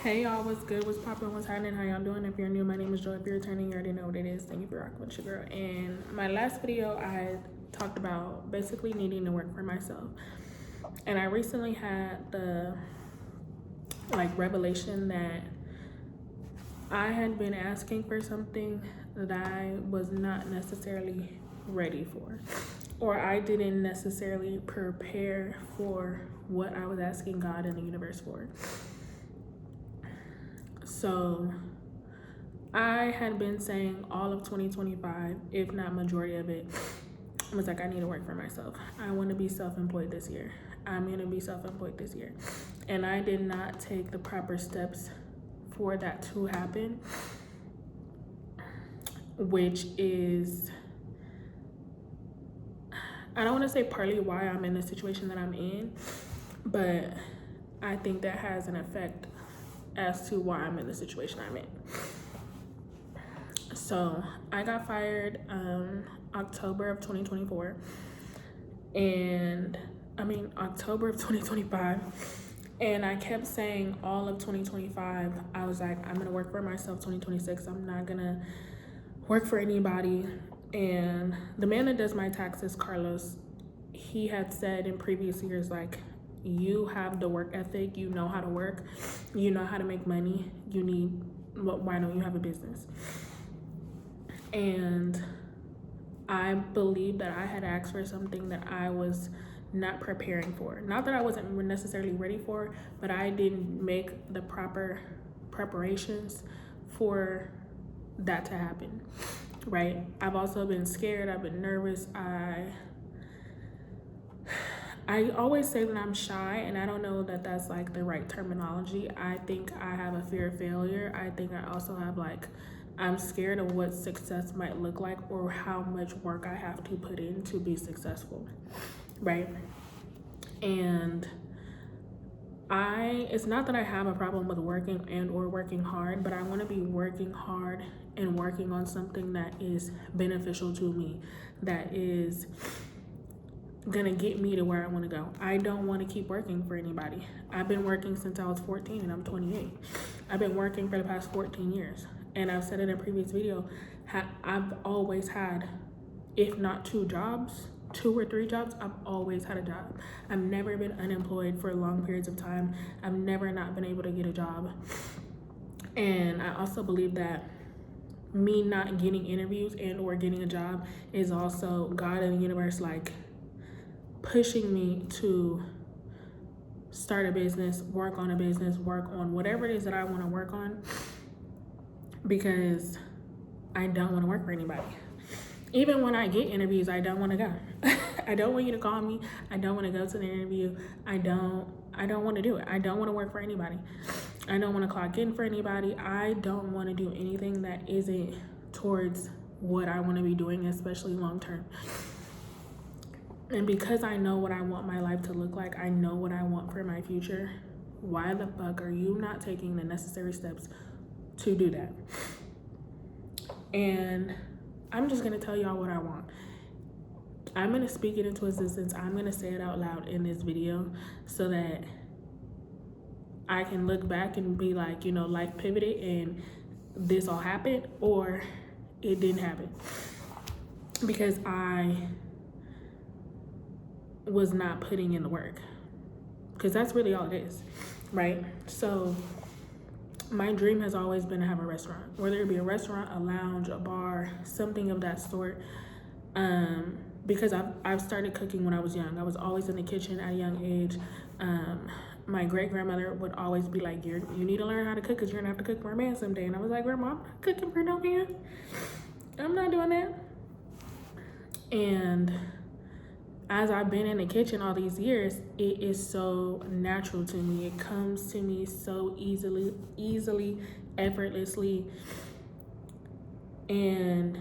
Hey y'all, what's good? What's poppin'? What's happening? How y'all doing? If you're new, my name is Joy. If you're returning, you already know what it is. Thank you for rocking with your girl. In my last video, I had talked about basically needing to work for myself. And I recently had the revelation that I had been asking for something that I was not necessarily ready for, or I didn't necessarily prepare for what I was asking God and the universe for. So I had been saying all of 2025, if not majority of it, I was like, I need to work for myself. I want to be self-employed this year. I'm going to be self-employed this year. And I did not take the proper steps for that to happen, which is, I don't want to say partly why I'm in the situation that I'm in, but I think that has an effect as to why I'm in the situation I'm in. So I got fired October of 2024, and October of 2025, and I kept saying all of 2025, I was like, I'm gonna work for myself 2026. I'm not gonna work for anybody. And the man that does my taxes, Carlos, he had said in previous years, like, you have the work ethic, you know how to work, you know how to make money, why don't you have a business? And I believe that I had asked for something that I was not preparing for. Not that I wasn't necessarily ready for, but I didn't make the proper preparations for that to happen, right? I've also been scared, I've been nervous, I always say that I'm shy, and I don't know that that's like the right terminology. I think I have a fear of failure. I think I also have I'm scared of what success might look like or how much work I have to put in to be successful, right? And it's not that I have a problem with working and or working hard, but I want to be working hard and working on something that is beneficial to me, that is gonna get me to where I want to go. I don't want to keep working for anybody. I've been working since I was 14 and I'm 28. I've been working for the past 14 years. And I've said in a previous video, I've always had, if not two or three jobs, I've always had a job. I've never been unemployed for long periods of time. I've never not been able to get a job. And I also believe that me not getting interviews and or getting a job is also God and the universe pushing me to start a business, work on whatever it is that I want to work on, because I don't want to work for anybody. Even when I get interviews, I don't want to go. I don't want you to call me. I don't want to go to the interview. I don't want to do it. I don't want to work for anybody. I don't want to clock in for anybody. I don't want to do anything that isn't towards what I want to be doing, especially long term. And because I know what I want my life to look like, I know what I want for my future, why the fuck are you not taking the necessary steps to do that? And I'm just gonna tell y'all what I want. I'm gonna speak it into existence. I'm gonna say it out loud in this video so that I can look back and be like, life pivoted and this all happened, or it didn't happen. Because I was not putting in the work, because that's really all it is, right? So my dream has always been to have a restaurant, whether it be a restaurant, a lounge, a bar, something of that sort. Because I've started cooking when I was young. I was always in the kitchen at a young age. My great grandmother would always be like, you need to learn how to cook, because you're gonna have to cook for a man someday. And I was like, Grandma, I'm not cooking for no man. I'm not doing that. And as I've been in the kitchen all these years, it is so natural to me. It comes to me so easily, effortlessly. And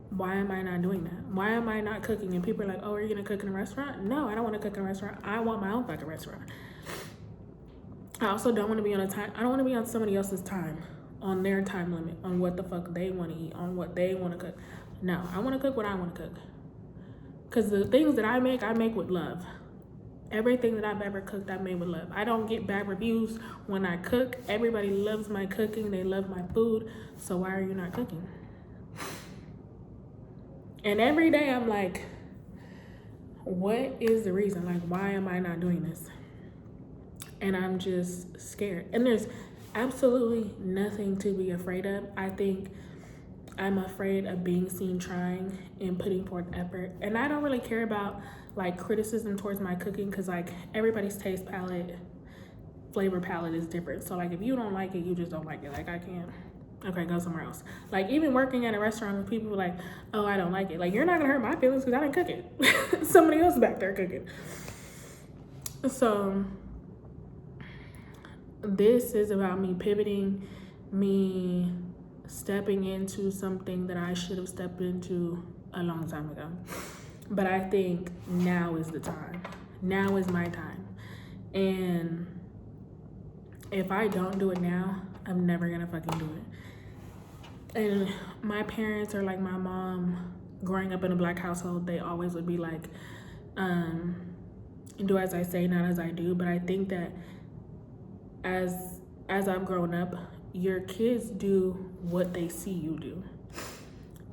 why am I not doing that? Why am I not cooking? And people are like, oh, are you gonna cook in a restaurant? No, I don't want to cook in a restaurant. I want my own fucking restaurant. I also don't want to be I don't want to be on somebody else's time, on their time limit, on what the fuck they want to eat, on what they want to cook. No, I want to cook what I want to cook. Because the things that I make with love. Everything that I've ever cooked, I made with love. I don't get bad reviews when I cook. Everybody loves my cooking. They love my food. So why are you not cooking? And every day I'm like, what is the reason? Like, why am I not doing this? And I'm just scared. And there's absolutely nothing to be afraid of. I think I'm afraid of being seen trying and putting forth effort. And I don't really care about like criticism towards my cooking, because like everybody's taste palette, flavor palette is different. So like if you don't like it, you just don't like it. Like I can't, okay, go somewhere else. Like even working at a restaurant with people like, oh, I don't like it. Like you're not gonna hurt my feelings because I didn't cook it. Somebody else back there cooking. So this is about me pivoting, me stepping into something that I should have stepped into a long time ago. But I think now is the time. Now is my time. And if I don't do it now, I'm never gonna fucking do it. And my parents, or like my mom, growing up in a Black household, they always would be like, do as I say, not as I do. But I think that as I've grown up, your kids do what they see you do.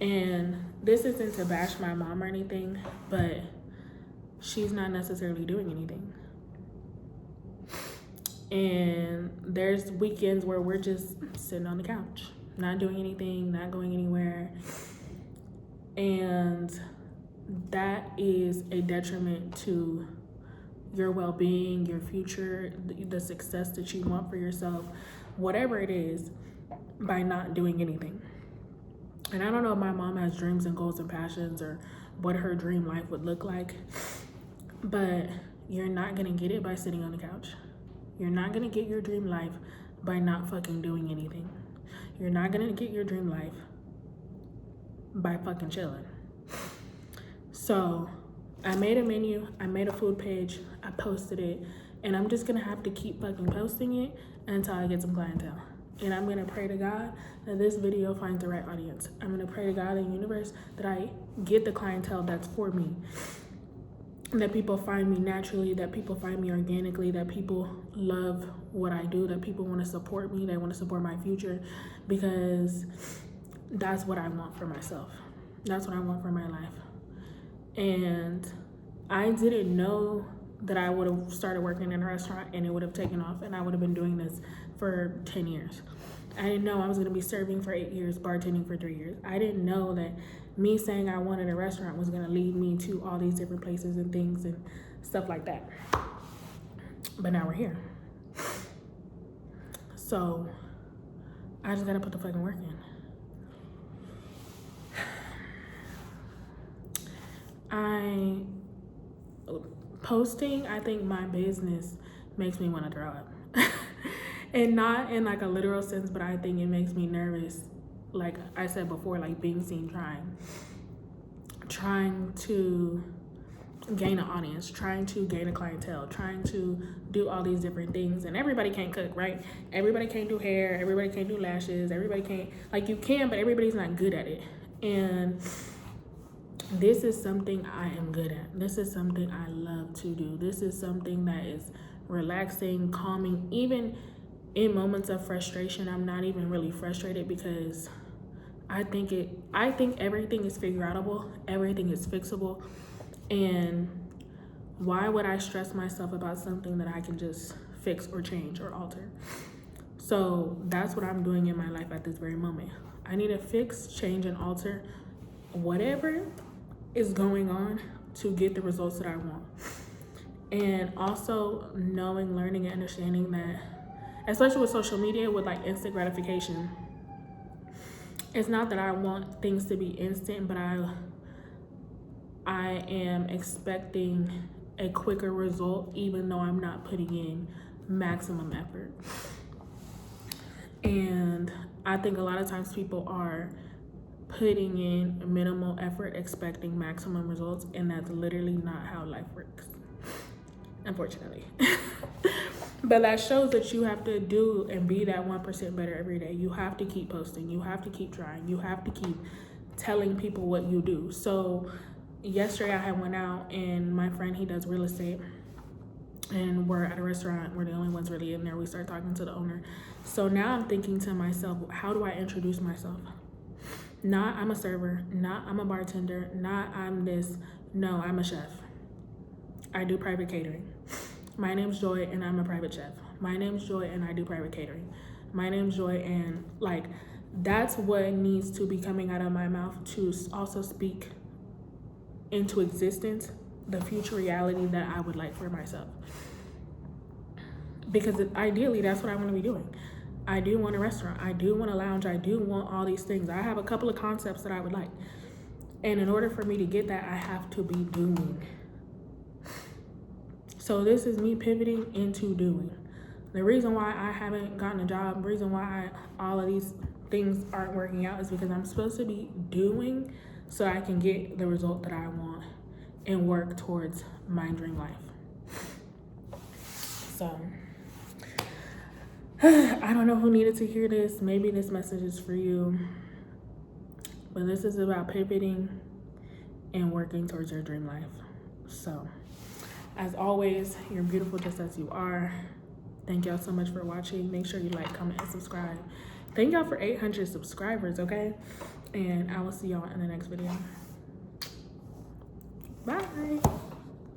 And this isn't to bash my mom or anything, but she's not necessarily doing anything. And there's weekends where we're just sitting on the couch, not doing anything, not going anywhere. And that is a detriment to your well-being, your future, the success that you want for yourself, whatever it is, by not doing anything. And I don't know if my mom has dreams and goals and passions or what her dream life would look like, but you're not gonna get it by sitting on the couch. You're not gonna get your dream life by not fucking doing anything. You're not gonna get your dream life by fucking chilling. So I made a menu, I made a food page, I posted it, and I'm just gonna have to keep fucking posting it until I get some clientele. And I'm gonna pray to God that this video finds the right audience. I'm gonna pray to God in the universe that I get the clientele that's for me. That people find me naturally, that people find me organically, that people love what I do, that people wanna support me, they wanna support my future, because that's what I want for myself. That's what I want for my life. And I didn't know that I would have started working in a restaurant and it would have taken off and I would have been doing this for 10 years. I didn't know I was gonna be serving for 8 years, bartending for 3 years. I didn't know that me saying I wanted a restaurant was gonna lead me to all these different places and things and stuff like that. But now we're here. So I just gotta put the fucking work in. Posting, I think my business makes me want to throw up. And not in like a literal sense, but I think it makes me nervous. Like I said before, like being seen trying to gain an audience, trying to gain a clientele, trying to do all these different things. And everybody can't cook, right? Everybody can't do hair, everybody can't do lashes, everybody can't, like you can, but everybody's not good at it. And this is something I am good at. This is something I love to do. This is something that is relaxing, calming. Even in moments of frustration, I'm not even really frustrated because I think everything is figureoutable. Everything is fixable. And why would I stress myself about something that I can just fix or change or alter? So that's what I'm doing in my life at this very moment. I need to fix, change, and alter whatever is going on to get the results that I want. And also knowing, learning, and understanding that, especially with social media, with like instant gratification, it's not that I want things to be instant, but I am expecting a quicker result, even though I'm not putting in maximum effort. And I think a lot of times people are putting in minimal effort, expecting maximum results, and that's literally not how life works, unfortunately. But that shows that you have to do and be that 1% better every day. You have to keep posting, you have to keep trying, you have to keep telling people what you do. So yesterday I had went out, and my friend, he does real estate, and we're at a restaurant. We're the only ones really in there. We start talking to the owner. So now I'm thinking to myself, how do I introduce myself? Not I'm a server, not I'm a bartender, not I'm this. No, I'm a chef. I do private catering. My name's Joy and I'm a private chef. My name's Joy and I do private catering. My name's Joy, and like, that's what needs to be coming out of my mouth to also speak into existence the future reality that I would like for myself. Because ideally, that's what I want to be doing. I do want a restaurant. I do want a lounge. I do want all these things. I have a couple of concepts that I would like. And in order for me to get that, I have to be doing. So this is me pivoting into doing. The reason why I haven't gotten a job, the reason why all of these things aren't working out is because I'm supposed to be doing so I can get the result that I want and work towards my dream life. So I don't know who needed to hear this. Maybe this message is for you. But this is about pivoting and working towards your dream life. So as always, you're beautiful just as you are. Thank y'all so much for watching. Make sure you like, comment, and subscribe. Thank y'all for 800 subscribers, okay? And I will see y'all in the next video. Bye.